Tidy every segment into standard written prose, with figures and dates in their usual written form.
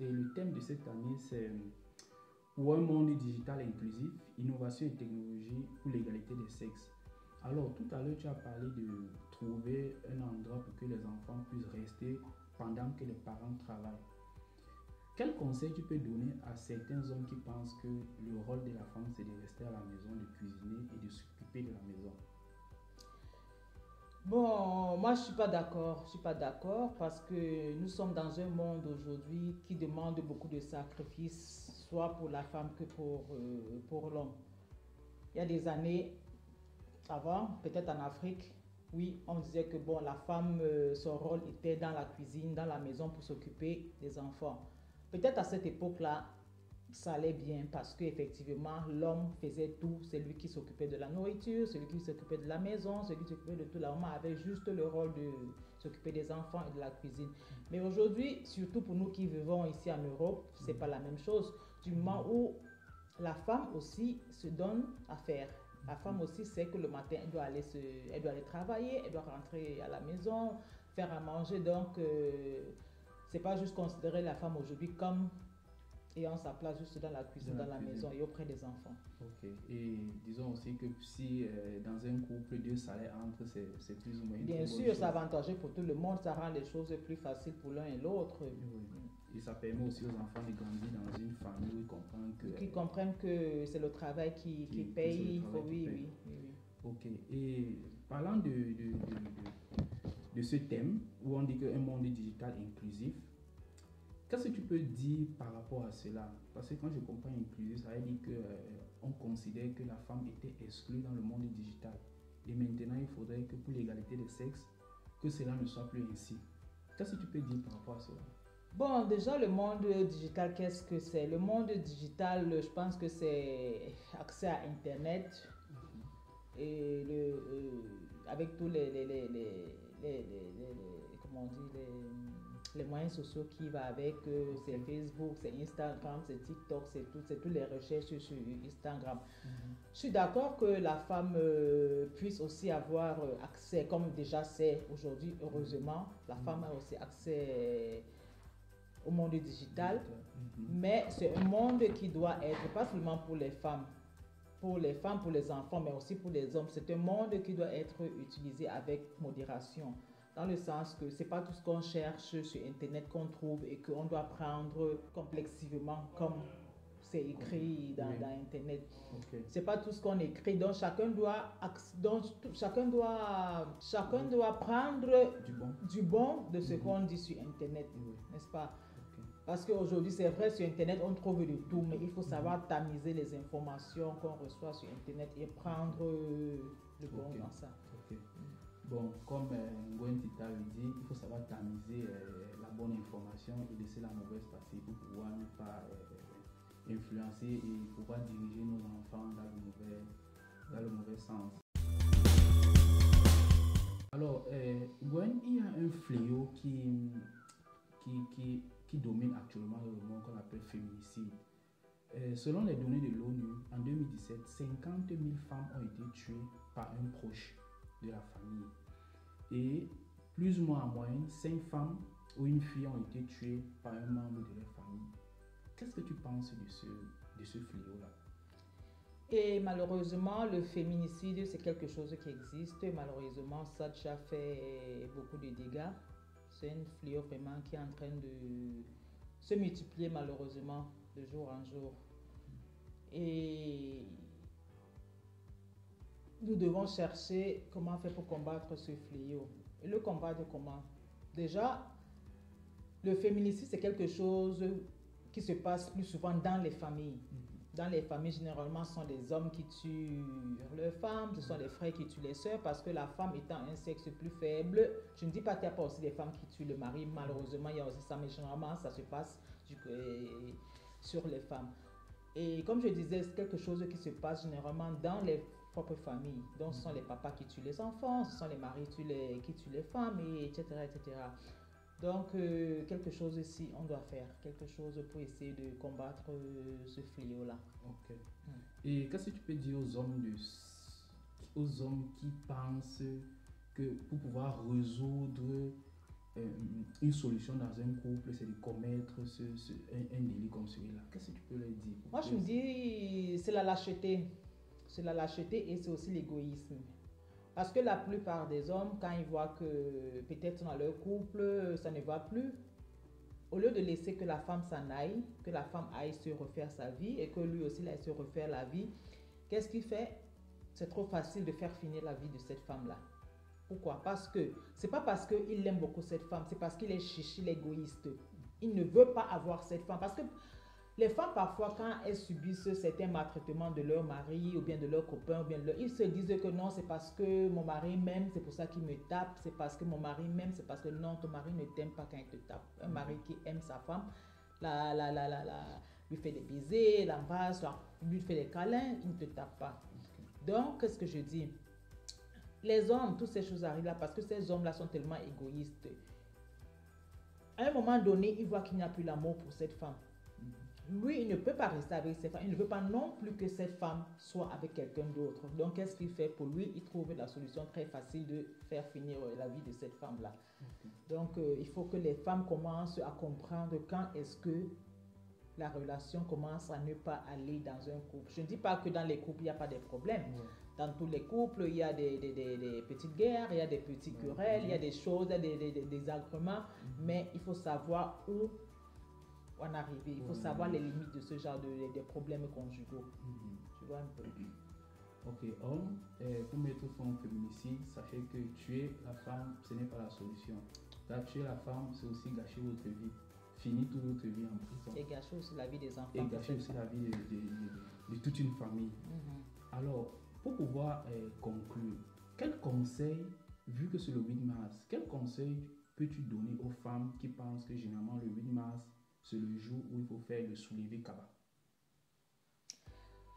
et le thème de cette année c'est pour un monde digital inclusif, innovation et technologie pour l'égalité des sexes. Alors tout à l'heure tu as parlé de trouver un endroit pour que les enfants puissent rester pendant que les parents travaillent. Quel conseil tu peux donner à certains hommes qui pensent que le rôle de la femme c'est de rester à la maison, de cuisiner et de s'occuper de la maison? Bon, moi je suis pas d'accord. Je suis pas d'accord parce que nous sommes dans un monde aujourd'hui qui demande beaucoup de sacrifices, soit pour la femme que pour l'homme. Il y a des années avant, peut-être en Afrique, oui, on disait que bon, la femme, son rôle était dans la cuisine, dans la maison pour s'occuper des enfants. Peut-être à cette époque-là, ça allait bien parce qu'effectivement, l'homme faisait tout. C'est lui qui s'occupait de la nourriture, celui qui s'occupait de la maison, celui qui s'occupait de tout. La maman avait juste le rôle de s'occuper des enfants et de la cuisine. Mais aujourd'hui, surtout pour nous qui vivons ici en Europe, c'est pas la même chose. Du moment où la femme aussi se donne à faire. La femme aussi sait que le matin, elle doit aller travailler, elle doit rentrer à la maison, faire à manger. Donc, c'est pas juste considérer la femme aujourd'hui comme ayant sa place juste dans la cuisine, dans la maison et auprès des enfants. Ok. Et disons aussi que si dans un couple, deux salaires entrent, c'est plus ou moins une Bien sûr, c'est avantageux pour tout le monde, ça rend les choses plus faciles pour l'un et l'autre. Oui. Et ça permet aussi aux enfants de grandir dans une famille où ils comprennent que c'est le travail qui paye. Oui. Ok. Et parlant de ce thème, où on dit qu'un monde digital inclusif, qu'est-ce que tu peux dire par rapport à cela? Parce que quand je comprends inclusif, ça veut dire qu'on considère que la femme était exclue dans le monde digital. Et maintenant, il faudrait que pour l'égalité des sexes, que cela ne soit plus ainsi. Qu'est-ce que tu peux dire par rapport à cela? Bon, déjà, le monde digital, qu'est-ce que c'est? Le monde digital, je pense que c'est accès à Internet et avec tous comment on dit, les moyens sociaux qui vont avec, c'est Facebook, c'est Instagram, c'est TikTok, c'est toutes les recherches sur Instagram. Je suis d'accord que la femme puisse aussi avoir accès, comme déjà c'est aujourd'hui, heureusement, la femme a aussi accès au monde digital, mais c'est un monde qui doit être pas seulement pour les femmes, pour les enfants, mais aussi pour les hommes. C'est un monde qui doit être utilisé avec modération, dans le sens que c'est pas tout ce qu'on cherche sur Internet qu'on trouve et qu'on doit prendre complexivement comme c'est écrit dans Internet. C'est pas tout ce qu'on écrit, donc chacun doit prendre du bon de ce qu'on dit sur Internet, n'est-ce pas? Parce qu'aujourd'hui, c'est vrai, sur Internet, on trouve de tout, mais il faut savoir tamiser les informations qu'on reçoit sur Internet et prendre le bon dans ça. Bon, comme Ngwen Tita le dit, il faut savoir tamiser la bonne information et laisser la mauvaise passer pour pouvoir ne pas influencer et pouvoir diriger nos enfants dans le mauvais sens. Alors, Gwen, il y a un fléau qui domine actuellement le monde qu'on appelle féminicide. Selon les données de l'ONU, en 2017, 50 000 femmes ont été tuées par un proche de la famille. Et plus ou moins en moyenne, 5 femmes ou une fille ont été tuées par un membre de leur famille. Qu'est-ce que tu penses de ce fléau-là? Et malheureusement, le féminicide, c'est quelque chose qui existe. Malheureusement, ça a déjà fait beaucoup de dégâts. C'est un fléau vraiment qui est en train de se multiplier malheureusement de jour en jour. Et nous devons chercher comment faire pour combattre ce fléau. Et le combattre comment? Déjà, le féminicide, c'est quelque chose qui se passe plus souvent dans les familles. Dans les familles, généralement, ce sont les hommes qui tuent leurs femmes, ce sont les frères qui tuent les sœurs, parce que la femme étant un sexe plus faible, je ne dis pas qu'il n'y a pas aussi des femmes qui tuent le mari, malheureusement, il y a aussi ça, mais généralement, ça se passe sur les femmes. Et comme je disais, c'est quelque chose qui se passe généralement dans les propres familles. Donc, ce sont les papas qui tuent les enfants, ce sont les maris qui tuent les femmes, etc., etc. Donc, quelque chose ici, on doit faire quelque chose pour essayer de combattre ce fléau-là. Ok. Et qu'est-ce que tu peux dire aux hommes qui pensent que pour pouvoir résoudre une solution dans un couple, c'est de commettre un délit comme celui-là. Qu'est-ce que tu peux leur dire? Moi, je me dis, c'est la lâcheté. C'est la lâcheté et c'est aussi l'égoïsme. Parce que la plupart des hommes, quand ils voient que peut-être dans leur couple, ça ne va plus, au lieu de laisser que la femme s'en aille, que la femme aille se refaire sa vie et que lui aussi aille se refaire la vie, qu'est-ce qu'il fait? C'est trop facile de faire finir la vie de cette femme-là. Pourquoi? Parce que c'est pas parce qu'il aime beaucoup cette femme, c'est parce qu'il est chichi, l'égoïste. Il ne veut pas avoir cette femme. Parce que les femmes, parfois, quand elles subissent certains maltraitements de leur mari ou bien de leur copain, ou bien ils se disent que non, c'est parce que mon mari m'aime, c'est pour ça qu'il me tape, c'est parce que mon mari m'aime, c'est parce que non, ton mari ne t'aime pas quand il te tape. Un mari qui aime sa femme, lui fait des baisers, l'embrasse, lui fait des câlins, il ne te tape pas. Donc, qu'est-ce que je dis? Les hommes, toutes ces choses arrivent là parce que ces hommes-là sont tellement égoïstes. À un moment donné, il voit qu'il n'y a plus l'amour pour cette femme. Lui, il ne peut pas rester avec cette femme. Il ne veut pas non plus que cette femme soit avec quelqu'un d'autre. Donc, qu'est-ce qu'il fait pour lui? Il trouve la solution très facile de faire finir la vie de cette femme-là. Donc, il faut que les femmes commencent à comprendre quand est-ce que la relation commence à ne pas aller dans un couple. Je ne dis pas que dans les couples, il n'y a pas de problèmes. Dans tous les couples, il y a des petites guerres, il y a des petites querelles, il y a des choses, il y a des désagréments, mais il faut savoir où en arriver. Il faut savoir les limites de ce genre de problèmes conjugaux. Tu vois un peu. Ok, homme, pour mettre fin au féminicide, sachez que tuer la femme, ce n'est pas la solution. Tuer la femme, c'est aussi gâcher votre vie. Finir toute votre vie en prison. Et gâcher aussi la vie des enfants. Et gâcher aussi la vie de toute une famille. Alors, pour pouvoir conclure, quel conseil, vu que c'est le 8 mars, quel conseil peux-tu donner aux femmes qui pensent que généralement le 8 mars, c'est le jour où il faut faire le soulevé Kaba?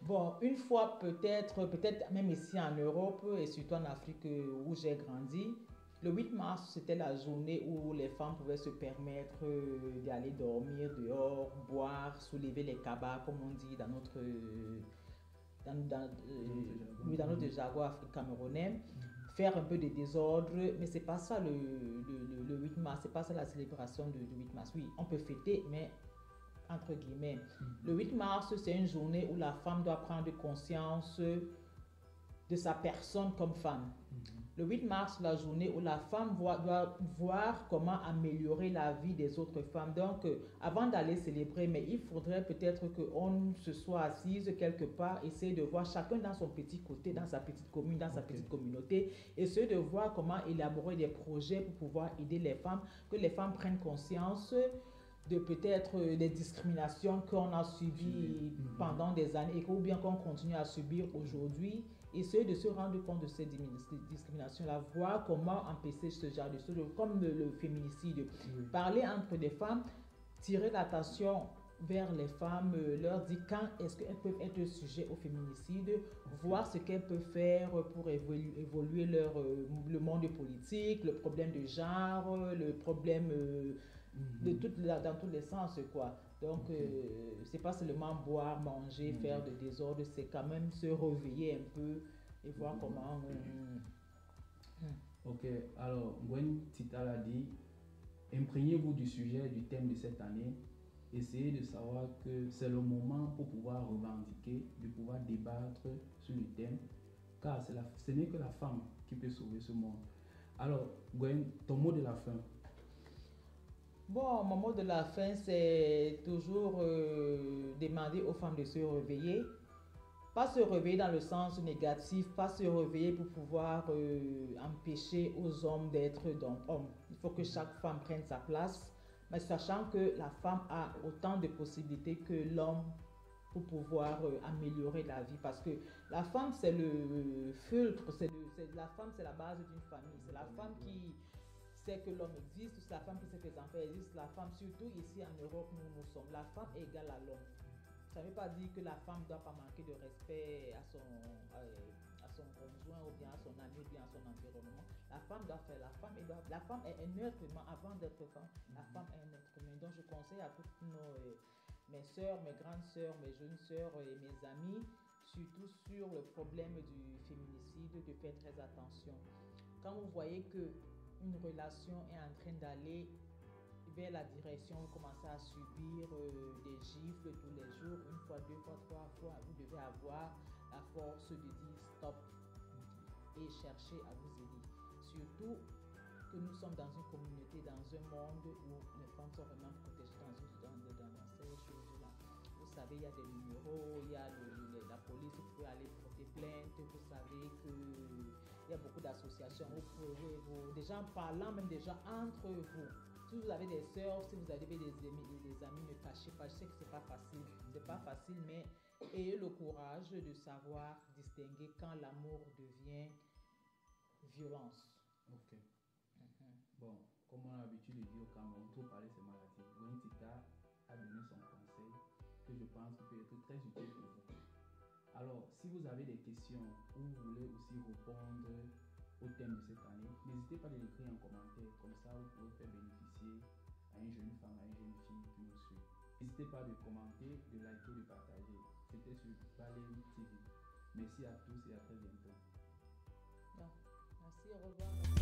Bon, une fois peut-être même ici en Europe et surtout en Afrique où j'ai grandi, le 8 mars, c'était la journée où les femmes pouvaient se permettre d'aller dormir dehors, boire, soulever les cabas, comme on dit dans notre jaguar camerounais, faire un peu de désordre, mais c'est pas ça le 8 mars, c'est pas ça la célébration du 8 mars. Oui, on peut fêter, mais entre guillemets. Le 8 mars, c'est une journée où la femme doit prendre conscience de sa personne comme femme. Le 8 mars, la journée où la femme doit voir comment améliorer la vie des autres femmes. Donc, avant d'aller célébrer, mais il faudrait peut-être qu'on se soit assise quelque part, essayer de voir chacun dans son petit côté, dans sa petite commune, dans sa petite communauté, essayer de voir comment élaborer des projets pour pouvoir aider les femmes, que les femmes prennent conscience de peut-être des discriminations qu'on a subies pendant des années ou bien qu'on continue à subir aujourd'hui. Essayer de se rendre compte de ces discriminations-là, voir comment empêcher ce genre de choses, comme le féminicide. Parler entre des femmes, tirer l'attention vers les femmes, leur dire quand est-ce qu'elles peuvent être sujets au féminicide, voir ce qu'elles peuvent faire pour évoluer le monde politique, le problème de genre, le problème dans tous les sens, quoi. Donc, c'est pas seulement boire, manger, faire de désordre, c'est quand même se réveiller un peu et voir comment... Ok, alors, Gwen Tita l'a dit, imprégnez-vous du sujet, du thème de cette année. Essayez de savoir que c'est le moment pour pouvoir revendiquer, de pouvoir débattre sur le thème, car ce n'est que la femme qui peut sauver ce monde. Alors, Gwen, ton mot de la fin. Bon, mon mot de la fin, c'est toujours demander aux femmes de se réveiller. Pas se réveiller dans le sens négatif, pas se réveiller pour pouvoir empêcher aux hommes d'être hommes. Il faut que chaque femme prenne sa place, mais sachant que la femme a autant de possibilités que l'homme pour pouvoir améliorer la vie. Parce que la femme, c'est le filtre, la femme, c'est la base d'une famille. C'est la femme qui sait que l'homme existe, c'est la femme qui sait que les enfants existent, la femme, surtout ici en Europe, nous sommes, la femme est égale à l'homme. Ça ne veut pas dire que la femme ne doit pas manquer de respect à son conjoint ou bien à son ami ou bien à son environnement. La femme doit faire, la femme est un être humain avant d'être femme, la femme est un être humain. Donc je conseille à toutes mes soeurs, mes grandes soeurs, mes jeunes soeurs et mes amis, surtout sur le problème du féminicide, de faire très attention. Quand vous voyez que une relation est en train d'aller vers la direction, vous commencez à subir des gifles tous les jours, une fois, deux fois, trois fois, vous devez avoir la force de dire stop et chercher à vous aider. Surtout que nous sommes dans une communauté, dans un monde où les femmes sont vraiment protégées dans ces choses-là. Vous savez, il y a des numéros, il y a la police, vous pouvez aller porter plainte, vous savez qu'il y a beaucoup d'associations, vous pouvez, des gens parlant, même des gens entre vous. Si vous avez des sœurs, si vous avez des amis, ne cachez pas. Je sais que c'est pas facile, mais ayez le courage de savoir distinguer quand l'amour devient violence. Ok. Bon, comme on a l'habitude de dire au Cameroun, trop parler c'est maladie. Goïntita a donné son conseil que je pense qu'il peut être très utile pour vous. Alors, si vous avez des questions ou vous voulez aussi répondre au thème de cette année, n'hésitez pas à l'écrire en commentaire. Comme ça, vous pouvez faire bénéficier à une jeune femme, à une jeune fille qui nous suit. N'hésitez pas de commenter, de liker, de partager. C'était sur Baleine TV. Merci à tous et à très bientôt. Merci, au revoir.